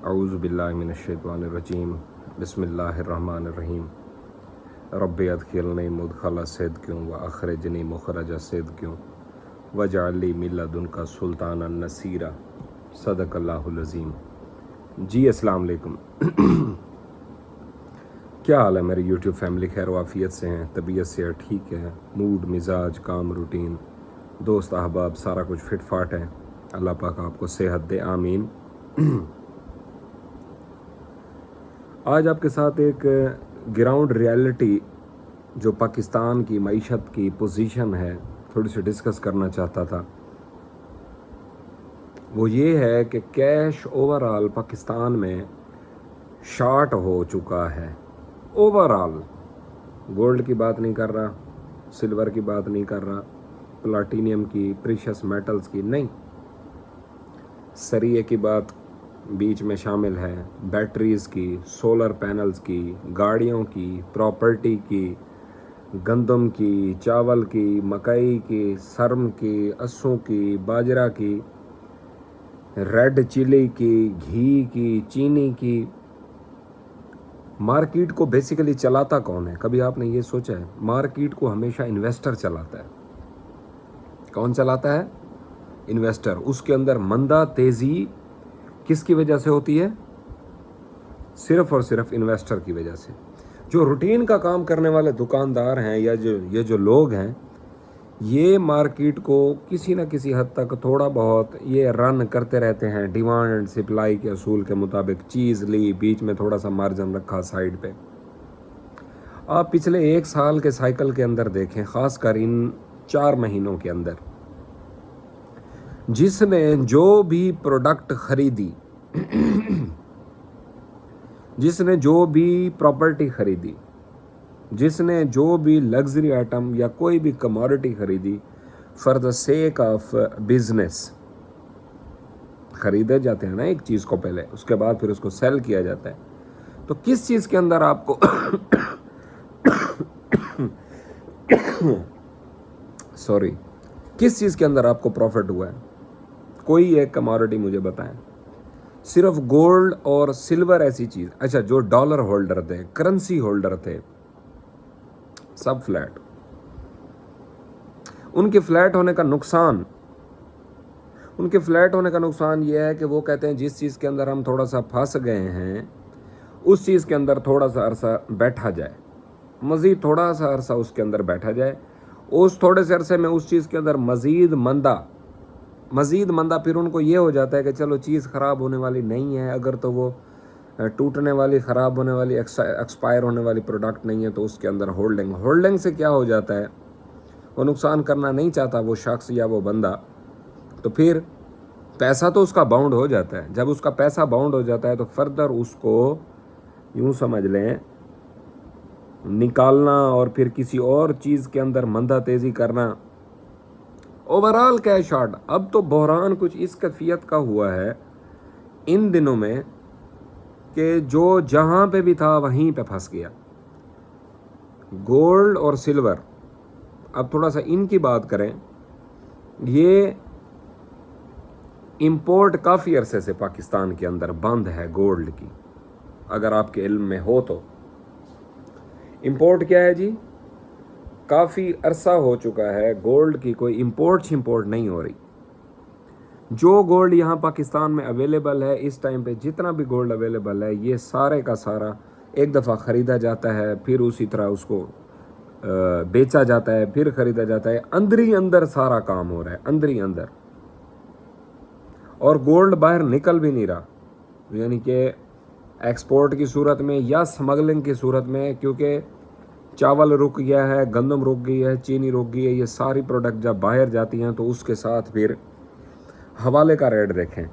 اعوذ باللہ من الشیطان الرجیم بسم اللہ الرحمن الرحیم رب ادخلنی مدخل صدق واخرجنی مخرج صدق واجعل لی من لدنک سلطانا نصیرا صدق اللہ العظیم۔ جی السلام علیکم۔ کیا حال ہے میری یوٹیوب فیملی؟ خیر و عافیت سے ہیں؟ طبیعت سے ٹھیک ہے؟ موڈ مزاج کام روٹین دوست احباب سارا کچھ فٹ فاٹ ہے؟ اللہ پاک آپ کو صحت دے، آمین۔ آج آپ کے ساتھ ایک گراؤنڈ ریالٹی جو پاکستان کی معیشت کی پوزیشن ہے تھوڑی سی ڈسکس کرنا چاہتا تھا۔ وہ یہ ہے کہ کیش اوورآل پاکستان میں شارٹ ہو چکا ہے۔ اوورآل گولڈ کی بات نہیں کر رہا، سلور کی بات نہیں کر رہا، پلاٹینیم کی، پریشس میٹلز کی نہیں، سریے کی بات بیچ میں شامل ہے، بیٹریز کی، سولر پینلز کی، گاڑیوں کی، پراپرٹی کی، گندم کی، چاول کی، مکئی کی، سرم کی، اسوں کی، باجرہ کی، ریڈ چلی کی، گھی کی، چینی کی۔ مارکیٹ کو بیسیکلی چلاتا کون ہے؟ کبھی آپ نے یہ سوچا ہے؟ مارکیٹ کو ہمیشہ انویسٹر چلاتا ہے۔ کون چلاتا ہے؟ انویسٹر۔ اس کے اندر مندہ تیزی کس کی وجہ سے ہوتی ہے؟ صرف اور صرف انویسٹر کی وجہ سے۔ جو روٹین کا کام کرنے والے دکاندار ہیں یا یہ جو لوگ ہیں، یہ مارکیٹ کو کسی نہ کسی حد تک تھوڑا بہت یہ رن کرتے رہتے ہیں، ڈیمانڈ اینڈ سپلائی کے اصول کے مطابق چیز لی، بیچ میں تھوڑا سا مارجن رکھا سائیڈ پہ۔ آپ پچھلے ایک سال کے سائیکل کے اندر دیکھیں، خاص کر ان 4 مہینوں کے اندر، جس نے جو بھی پروڈکٹ خریدی، جس نے جو بھی پراپرٹی خریدی، جس نے جو بھی لگژری آئٹم یا کوئی بھی کموڈٹی خریدی for the sake of business, خریدے جاتے ہیں نا ایک چیز کو پہلے، اس کے بعد پھر اس کو سیل کیا جاتا ہے، تو کس چیز کے اندر آپ کو کس چیز کے اندر آپ کو پروفٹ ہوا ہے؟ کوئی ایک کموڈٹی مجھے بتائیں۔ صرف گولڈ اور سلور ایسی چیز، اچھا جو ڈالر ہولڈر تھے، کرنسی ہولڈر تھے، سب فلیٹ۔ ان کے فلیٹ ہونے کا نقصان یہ ہے کہ وہ کہتے ہیں جس چیز کے اندر ہم تھوڑا سا پھنس گئے ہیں اس چیز کے اندر تھوڑا سا عرصہ بیٹھا جائے، مزید تھوڑا سا عرصہ اس کے اندر بیٹھا جائے، اس تھوڑے سے عرصے میں اس چیز کے اندر مزید مندہ پھر ان کو یہ ہو جاتا ہے کہ چلو چیز خراب ہونے والی نہیں ہے، اگر تو وہ ٹوٹنے والی، خراب ہونے والی، ایکسپائر ہونے والی پروڈکٹ نہیں ہے تو اس کے اندر ہولڈنگ سے کیا ہو جاتا ہے؟ وہ نقصان کرنا نہیں چاہتا وہ شخص یا وہ بندہ، تو پھر پیسہ تو اس کا باؤنڈ ہو جاتا ہے۔ جب اس کا پیسہ باؤنڈ ہو جاتا ہے تو فردر اس کو یوں سمجھ لیں نکالنا اور پھر کسی اور چیز کے اندر مندہ تیزی کرنا، اوورال کیش شارٹ۔ اب تو بحران کچھ اس کیفیت کا ہوا ہے ان دنوں میں کہ جو جہاں پہ بھی تھا وہیں پہ پھنس گیا۔ گولڈ اور سلور، اب تھوڑا سا ان کی بات کریں، یہ امپورٹ کافی عرصے سے پاکستان کے اندر بند ہے گولڈ کی، اگر آپ کے علم میں ہو تو۔ امپورٹ کیا ہے جی؟ کافی عرصہ ہو چکا ہے گولڈ کی کوئی امپورٹ نہیں ہو رہی۔ جو گولڈ یہاں پاکستان میں اویلیبل ہے اس ٹائم پہ، جتنا بھی گولڈ اویلیبل ہے، یہ سارے کا سارا ایک دفعہ خریدا جاتا ہے، پھر اسی طرح اس کو بیچا جاتا ہے، پھر خریدا جاتا ہے، اندر سارا کام ہو رہا ہے، اندر، اور گولڈ باہر نکل بھی نہیں رہا، یعنی کہ ایکسپورٹ کی صورت میں یا سمگلنگ کی صورت میں، کیونکہ چاول رک گیا ہے، گندم رک گئی ہے، چینی رک گئی ہے، یہ ساری پروڈکٹ جب باہر جاتی ہیں تو اس کے ساتھ پھر حوالے کا ریٹ دیکھیں،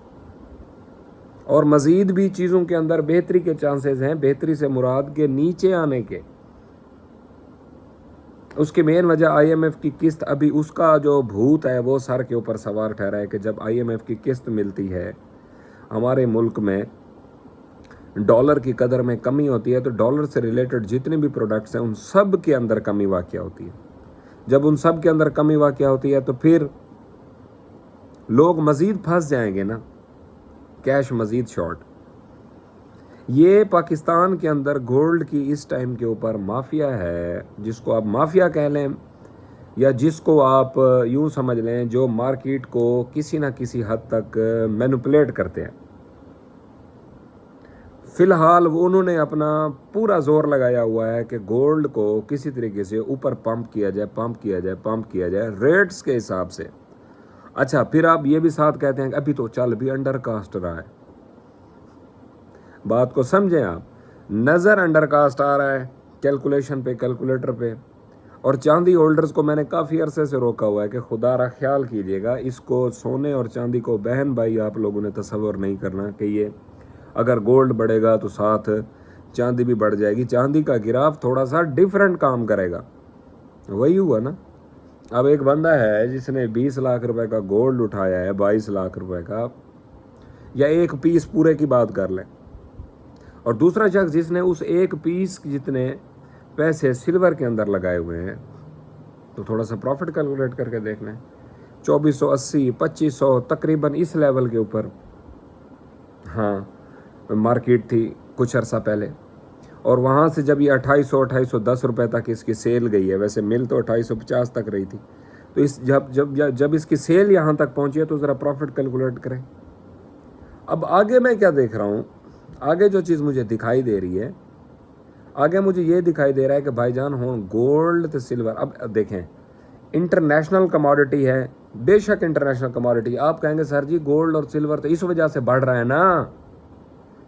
اور مزید بھی چیزوں کے اندر بہتری کے چانسز ہیں۔ بہتری سے مراد کے نیچے آنے کے، اس کی مین وجہ آئی ایم ایف کی قسط، ابھی اس کا جو بھوت ہے وہ سر کے اوپر سوار ٹھہرا ہے کہ جب آئی ایم ایف کی قسط ملتی ہے ہمارے ملک میں، ڈالر کی قدر میں کمی ہوتی ہے، تو ڈالر سے ریلیٹڈ جتنے بھی پروڈکٹس ہیں ان سب کے اندر کمی واقع ہوتی ہے۔ جب ان سب کے اندر کمی واقع ہوتی ہے تو پھر لوگ مزید پھنس جائیں گے نا، کیش مزید شارٹ۔ ये पाकिस्तान के अंदर गोल्ड की इस टाइम के ऊपर माफिया है, जिसको आप माफिया कह लें या जिसको आप यूं समझ लें, जो मार्केट को किसी ना किसी हद तक मैनिपुलेट करते हैं। फिलहाल उन्होंने अपना पूरा जोर लगाया हुआ है कि गोल्ड को किसी तरीके से ऊपर पंप किया जाए रेट्स के हिसाब से। अच्छा, फिर आप ये भी साथ कहते हैं कि अभी तो चल भी अंडर कास्ट रहा है। बात को समझें आप, नज़र अंडर कास्ट आ रहा है कैलकुलेशन पे, कैलकुलेटर पे। और चांदी होल्डर्स को मैंने काफ़ी अरसे से रोका हुआ है कि खुदा रा ख्याल कीजिएगा, इसको सोने और चांदी को बहन भाई आप लोगों ने तसव्वुर नहीं करना कि ये अगर गोल्ड बढ़ेगा तो साथ चांदी भी बढ़ जाएगी। चांदी का गिराफ थोड़ा सा डिफरेंट काम करेगा। वही हुआ ना, अब एक बंदा है जिसने 20 लाख रुपए का गोल्ड उठाया है, 22 लाख रुपए का, या एक पीस पूरे की बात कर लें, और दूसरा शख्स जिसने उस एक पीस जितने पैसे सिल्वर के अंदर लगाए हुए हैं, तो थोड़ा सा प्रॉफिट कैलकुलेट करके देख लें। 2480, 2500 तकरीबन इस लेवल के ऊपर हाँ मार्केट थी कुछ अरसा पहले, और वहाँ से जब ये 2810 रुपये तक इसकी सेल गई है, वैसे मिल तो 2850 तक रही थी, तो इस जब इसकी सेल यहाँ तक पहुँची है तो ज़रा प्रॉफिट कैलकुलेट करें। अब आगे मैं क्या देख रहा हूँ, आगे जो चीज़ मुझे दिखाई दे रही है, आगे मुझे ये दिखाई दे रहा है कि भाईजान हो गोल्ड तो सिल्वर, अब देखें इंटरनेशनल कमोडिटी है, बेशक इंटरनेशनल कमोडिटी। आप कहेंगे सर जी गोल्ड और सिल्वर तो इस वजह से बढ़ रहा है ना,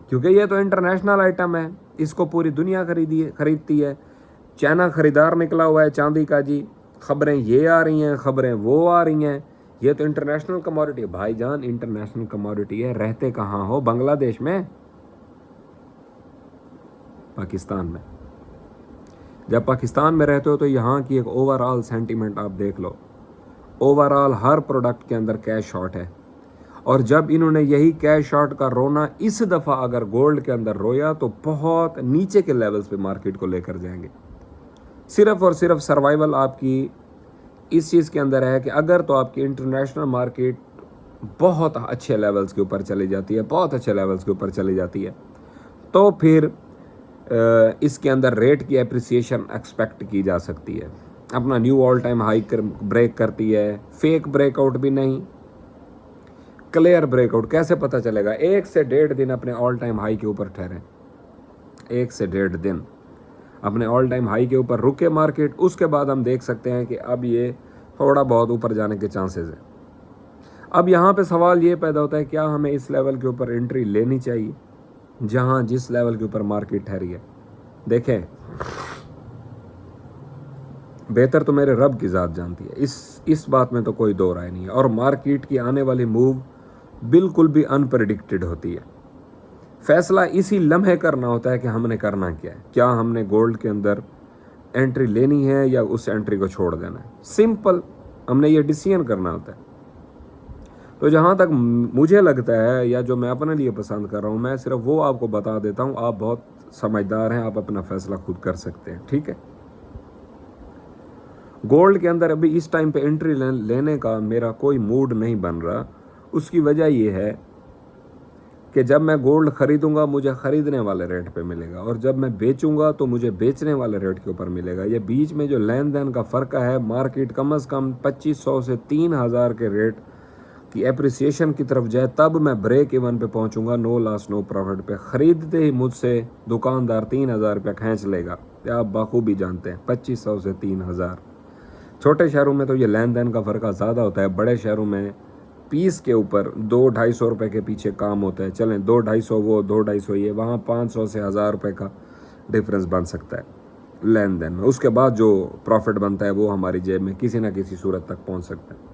क्योंकि ये तो इंटरनेशनल आइटम है, इसको पूरी दुनिया खरीदती है। चाइना ख़रीदार निकला हुआ है चांदी का जी, ख़बरें ये आ रही हैं, ख़बरें वो आ रही हैं, ये तो इंटरनेशनल कमोडिटी है। भाईजान इंटरनेशनल कमोडिटी है, रहते कहाँ हो? बांग्लादेश में, पाकिस्तान में। जब पाकिस्तान में रहते हो तो यहाँ की एक ओवरऑल सेंटीमेंट आप देख लो, ओवरऑल हर प्रोडक्ट के अंदर कैश शॉर्ट है। और जब इन्होंने यही कैश शॉर्ट का रोना इस दफ़ा अगर गोल्ड के अंदर रोया तो बहुत नीचे के लेवल्स पे मार्केट को लेकर जाएंगे। सिर्फ और सिर्फ सर्वाइवल आपकी इस चीज़ के अंदर है कि अगर तो आपकी इंटरनेशनल मार्केट बहुत अच्छे लेवल्स के ऊपर चली जाती है, बहुत अच्छे लेवल्स के ऊपर चली जाती है, तो फिर इसके अंदर रेट की एप्रिसिएशन एक्सपेक्ट की जा सकती है। अपना new all time high break करती है, फेक ब्रेकआउट भी नहीं, क्लियर ब्रेकआउट। कैसे पता चलेगा? 1 से 1.5 दिन अपने ऑल टाइम हाई के ऊपर ठहरे, 1 से 1.5 दिन अपने ऑल टाइम हाई के ऊपर रुके मार्केट, उसके बाद हम देख सकते हैं कि अब ये थोड़ा बहुत ऊपर जाने के चांसेस है। अब यहाँ पे सवाल ये पैदा होता है, क्या हमें इस लेवल के ऊपर एंट्री लेनी चाहिए जहाँ जिस लेवल के ऊपर मार्केट ठहरी है? देखें, बेहतर तो मेरे रब की ज़ात जानती है, इस बात में तो कोई दो राय नहीं है। और मार्केट की आने वाली मूव बिल्कुल भी अनप्रेडिक्टेड होती है। फैसला इसी लम्हे करना होता है कि हमने करना क्या है, क्या हमने गोल्ड के अंदर एंट्री लेनी है या उस एंट्री को छोड़ देना है। सिंपल, हमने ये डिसीजन करना होता है। तो जहाँ तक मुझे लगता है या जो मैं अपने लिए पसंद कर रहा हूँ, मैं सिर्फ वो आपको बता देता हूँ। आप बहुत समझदार हैं, आप अपना फैसला खुद कर सकते हैं, ठीक है। गोल्ड के अंदर अभी इस टाइम पे एंट्री लेने का मेरा कोई मूड नहीं बन रहा। उसकी वजह ये है कि जब मैं गोल्ड ख़रीदूंगा मुझे ख़रीदने वाले रेट पे मिलेगा, और जब मैं बेचूंगा तो मुझे बेचने वाले रेट के ऊपर मिलेगा। ये बीच में जो लेन देन का फ़र्क है, मार्केट कम से कम 2500 से 3000 के रेट की एप्रिसिएशन की तरफ जाए, तब मैं ब्रेक इवन पे पहुंचूंगा, नो लॉस नो प्रॉफिट पे। ख़रीदते ही मुझसे दुकानदार 3000 रुपया खींच लेगा, आप बखूबी जानते हैं। 2500 से 3000। छोटे शहरों में तो ये लेन देन का फ़र्क ज़्यादा होता है, बड़े शहरों में पीस के ऊपर 200-250 रुपये के पीछे काम होता है। चलें 200-250 वो 200-250 ये, वहाँ 500 से 1000 रुपये का डिफरेंस बन सकता है लेन देन में। उसके बाद जो प्रॉफिट बनता है वो हमारी जेब में किसी ना किसी सूरत तक पहुँच सकता है।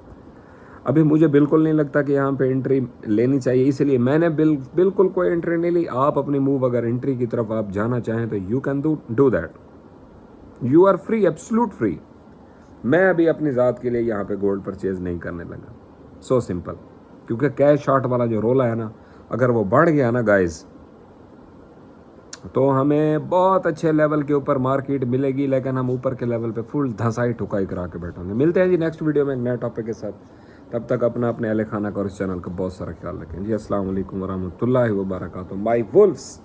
अभी मुझे बिल्कुल नहीं लगता कि यहाँ पे एंट्री लेनी चाहिए, इसलिए मैंने बिल्कुल कोई एंट्री नहीं ली। आप अपनी मूव अगर एंट्री की तरफ आप जाना चाहें तो you can do that, you are free, absolute free. मैं अभी अपनी ज़ात के लिए यहाँ पे गोल्ड परचेज नहीं करने लगा, सो सिंपल। क्योंकि कैश शॉर्ट वाला जो रोला है ना, अगर वो बढ़ गया ना गाइस, तो हमें बहुत अच्छे लेवल के ऊपर मार्केट मिलेगी, लेकिन हम ऊपर के लेवल पे फुल धंसाई ठुकाई करा के बैठेंगे। मिलते हैं जी नेक्स्ट वीडियो में एक नए टॉपिक के साथ। तब तक अपना अपने अहले खाना का और इस चैनल का बहुत सारा ख्याल रखें जी। अस्सलाम वालेकुम वरहमतुल्लाहि वबरकातुहू। My wolves.